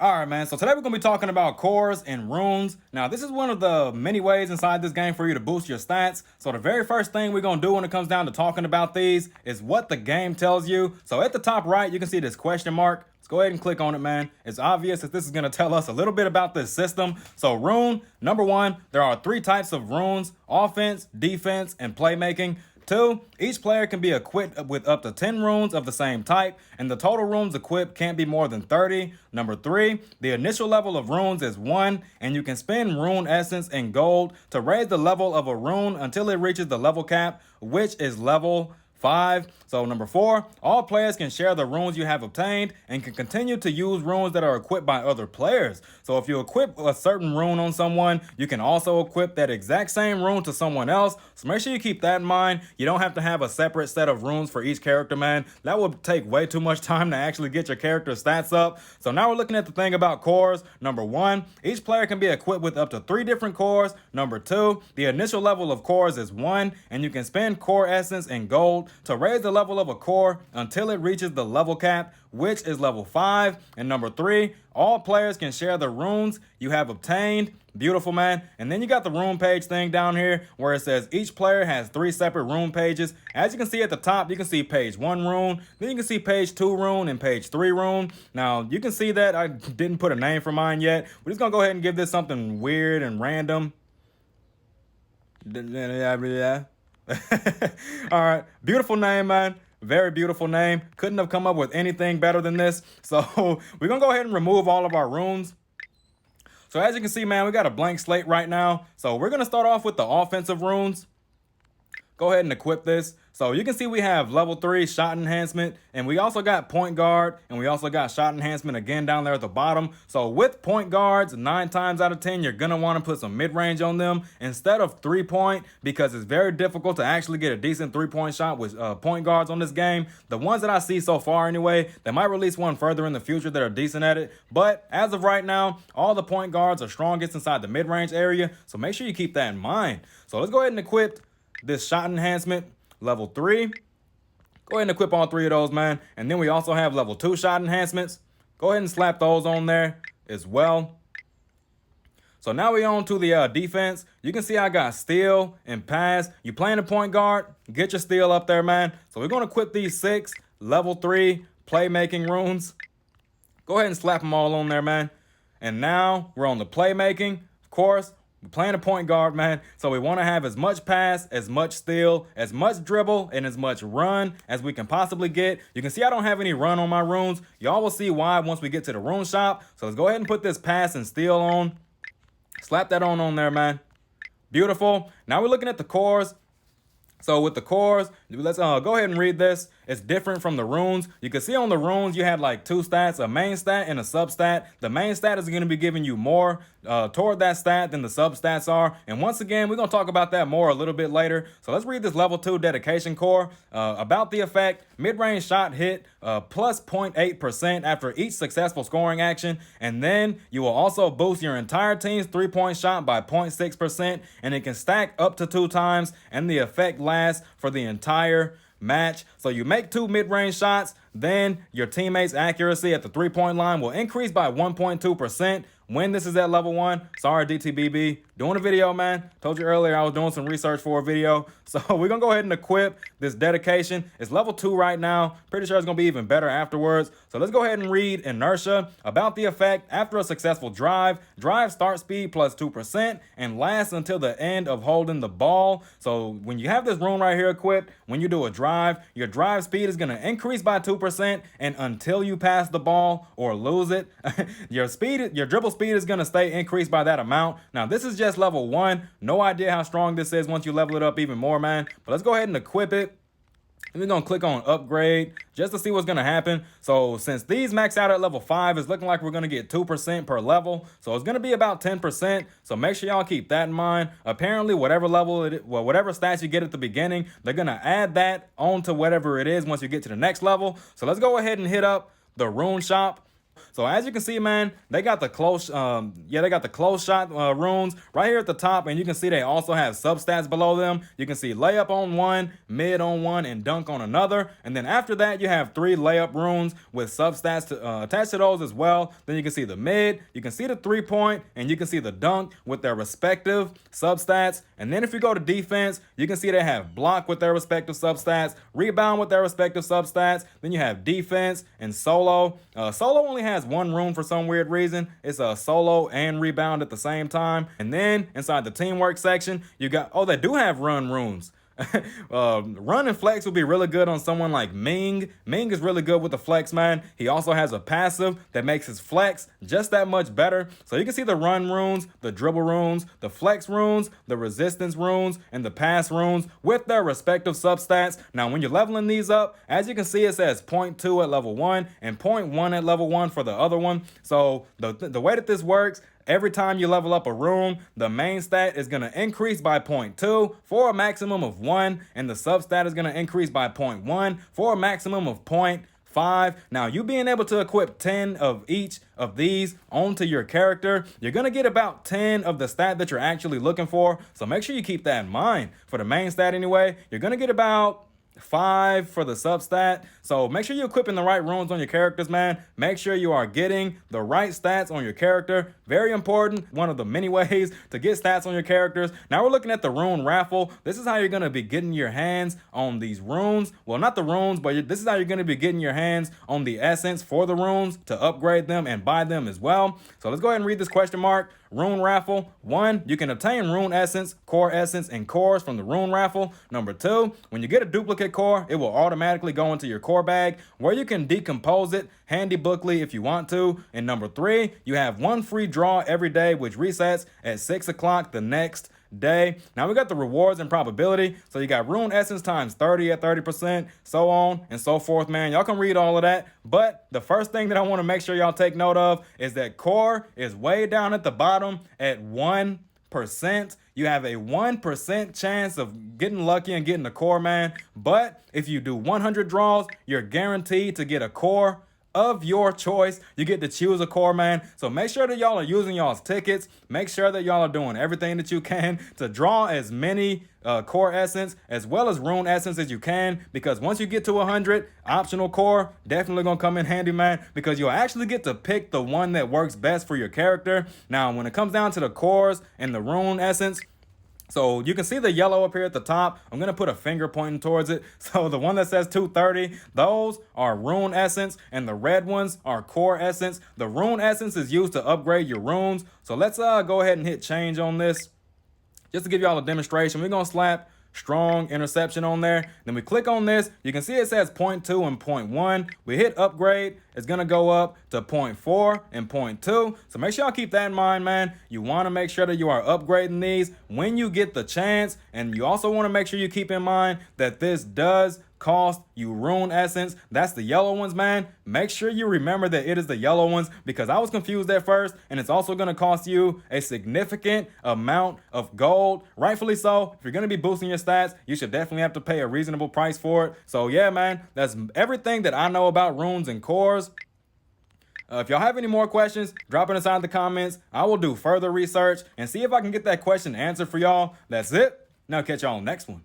Alright man, so today we're going to be talking about cores and runes. Now this is one of the many ways inside this game for you to boost your stats. So the very first thing we're going to do when it comes down to talking about these is what the game tells you. So at the top right you can see this question mark. Let's go ahead and click on it, man. It's obvious that this is going to tell us a little bit about this system. So rune, number one, there are 3 types of runes: offense, defense, and playmaking. 2, each player can be equipped with up to 10 runes of the same type, and the total runes equipped can't be more than 30. Number 3, the initial level of runes is 1, and you can spend rune essence and gold to raise the level of a rune until it reaches the level cap, which is level 5. So number 4, all players can share the runes you have obtained and can continue to use runes that are equipped by other players. So if you equip a certain rune on someone, you can also equip that exact same rune to someone else. So make sure you keep that in mind. You don't have to have a separate set of runes for each character, man. That would take way too much time to actually get your character stats up. So now we're looking at the thing about cores. Number 1, each player can be equipped with up to 3 different cores. Number 2, the initial level of cores is 1, and you can spend core essence and gold to raise the level of a core until it reaches the level cap, which is level 5. And number 3, all players can share the runes you have obtained. Beautiful, man. And then you got the rune page thing down here where it says each player has 3 separate rune pages. As you can see at the top, you can see page 1 rune, then you can see page 2 rune and page 3 rune. Now you can see that I didn't put a name for mine yet. We're just gonna go ahead and give this something weird and random. All right, beautiful name, man. Very beautiful name. Couldn't have come up with anything better than this. So we're gonna go ahead and remove all of our runes. So as you can see, man, we got a blank slate right now. So we're gonna start off with the offensive runes. Go ahead and equip this. So you can see we have level 3 shot enhancement, and we also got point guard, and we also got shot enhancement again down there at the bottom. So with point guards, 9 times out of 10, you're gonna wanna put some mid-range on them instead of 3-point, because it's very difficult to actually get a decent 3-point shot with point guards on this game. The ones that I see so far anyway, they might release one further in the future that are decent at it. But as of right now, all the point guards are strongest inside the mid-range area. So make sure you keep that in mind. So let's go ahead and equip this shot enhancement, level 3. Go ahead and equip all 3 of those, man. And then we also have level 2 shot enhancements. Go ahead and slap those on there as well. So now we on to the defense. You can see I got steal and pass. You playing a point guard, get your steal up there, man. So we're going to equip these 6 level 3 playmaking runes. Go ahead and slap them all on there, man. And now we're on the playmaking. Of course, we're playing a point guard, man, so we want to have as much pass, as much steal, as much dribble, and as much run as we can possibly get. You can see I don't have any run on my runes. Y'all will see why once we get to the rune shop. So let's go ahead and put this pass and steal on. Slap that on there, man. Beautiful. Now we're looking at the cores. So with the cores, let's go ahead and read this. It's different from the runes. You can see on the runes, you had like 2 stats, a main stat and a substat. The main stat is going to be giving you more toward that stat than the substats are. And once again, we're going to talk about that more a little bit later. So let's read this level 2 dedication core. About the effect: mid-range shot hit plus 0.8% after each successful scoring action. And then you will also boost your entire team's 3-point shot by 0.6%. And it can stack up to 2 times. And the effect lasts for the entire match. So you make 2 mid-range shots, then your teammates' accuracy at the 3-point line will increase by 1.2% when this is at level 1. Sorry, DTBB. Doing a video, man. Told you earlier I was doing some research for a video. So we're going to go ahead and equip this dedication. It's level 2 right now. Pretty sure it's going to be even better afterwards. So let's go ahead and read inertia. About the effect: after a successful drive start speed plus 2% and lasts until the end of holding the ball. So when you have this rune right here equipped, when you do a drive, your drive speed is going to increase by 2% and until you pass the ball or lose it. Your dribble speed is going to stay increased by that amount. Now this is just level 1. No idea how strong this is once you level it up even more, man. But let's go ahead and equip it. And we're going to click on upgrade just to see what's going to happen. So since these max out at level 5, it's looking like we're going to get 2% per level. So it's going to be about 10%. So make sure y'all keep that in mind. Apparently, whatever level whatever stats you get at the beginning, they're going to add that onto whatever it is once you get to the next level. So let's go ahead and hit up the rune shop. So as you can see, man, they got the close, they got the close shot runes right here at the top, and you can see they also have substats below them. You can see layup on one, mid on one, and dunk on another. And then after that, you have 3 layup runes with substats attached to those as well. Then you can see the mid, you can see the 3-point, and you can see the dunk with their respective substats. And then if you go to defense, you can see they have block with their respective substats, rebound with their respective substats. Then you have defense and solo. Solo only has 1 rune for some weird reason. It's a solo and rebound at the same time. And then inside the teamwork section, you got, oh, they do have run runes. Run and flex would be really good on someone like Ming. Ming is really good with the flex, man. He also has a passive that makes his flex just that much better. So you can see the run runes, the dribble runes, the flex runes, the resistance runes, and the pass runes with their respective substats. Now, when you're leveling these up, as you can see, it says 0.2 at level 1 and 0.1 at level 1 for the other one. So the way that this works, every time you level up a rune, the main stat is going to increase by 0.2 for a maximum of 1, and the substat is going to increase by 0.1 for a maximum of 0.5. Now, you being able to equip 10 of each of these onto your character, you're going to get about 10 of the stat that you're actually looking for. So make sure you keep that in mind. For the main stat anyway, you're going to get about 5 for the substat. So make sure you're equipping the right runes on your characters, man. Make sure you are getting the right stats on your character. Very important. One of the many ways to get stats on your characters. Now we're looking at the rune raffle. This is how you're going to be getting your hands on these runes. Well, not the runes, but this is how you're going to be getting your hands on the essence for the runes to upgrade them and buy them as well. So let's go ahead and read this question mark. Rune raffle. 1, you can obtain rune essence, core essence, and cores from the rune raffle. Number 2, when you get a duplicate core, it will automatically go into your core bag where you can decompose it handy bookly if you want to. And number 3, you have 1 free draw every day, which resets at 6 o'clock the next day. Now we got the rewards and probability. So you got rune essence times 30 at 30%, so on and so forth, man. Y'all can read all of that. But the first thing that I want to make sure y'all take note of is that core is way down at the bottom at 1%. You have a 1% chance of getting lucky and getting a core, man. But if you do 100 draws, you're guaranteed to get a core of your choice. You get to choose a core, man. So make sure that y'all are using y'all's tickets. Make sure that y'all are doing everything that you can to draw as many core essence as well as rune essence as you can, because once you get to 100, optional core definitely gonna come in handy, man, because you'll actually get to pick the one that works best for your character. Now, when it comes down to the cores and the rune essence, so you can see the yellow up here at the top. I'm going to put a finger pointing towards it. So the one that says 230, those are rune essence, and the red ones are core essence. The rune essence is used to upgrade your runes. So let's go ahead and hit change on this. Just to give y'all a demonstration, we're going to slap strong interception on there. Then we click on this. You can see it says 0.2 and 0.1. We hit upgrade. It's going to go up to 0.4 and 0.2. So make sure y'all keep that in mind, man. You want to make sure that you are upgrading these when you get the chance. And you also want to make sure you keep in mind that this does cost you rune essence. That's the yellow ones, man. Make sure you remember that it is the yellow ones, because I was confused at first, and it's also going to cost you a significant amount of gold. Rightfully so. If you're going to be boosting your stats, you should definitely have to pay a reasonable price for it. So yeah, man, that's everything that I know about runes and cores. If y'all have any more questions, drop it inside the comments. I will do further research and see if I can get that question answered for y'all. That's it. Now catch y'all on the next one.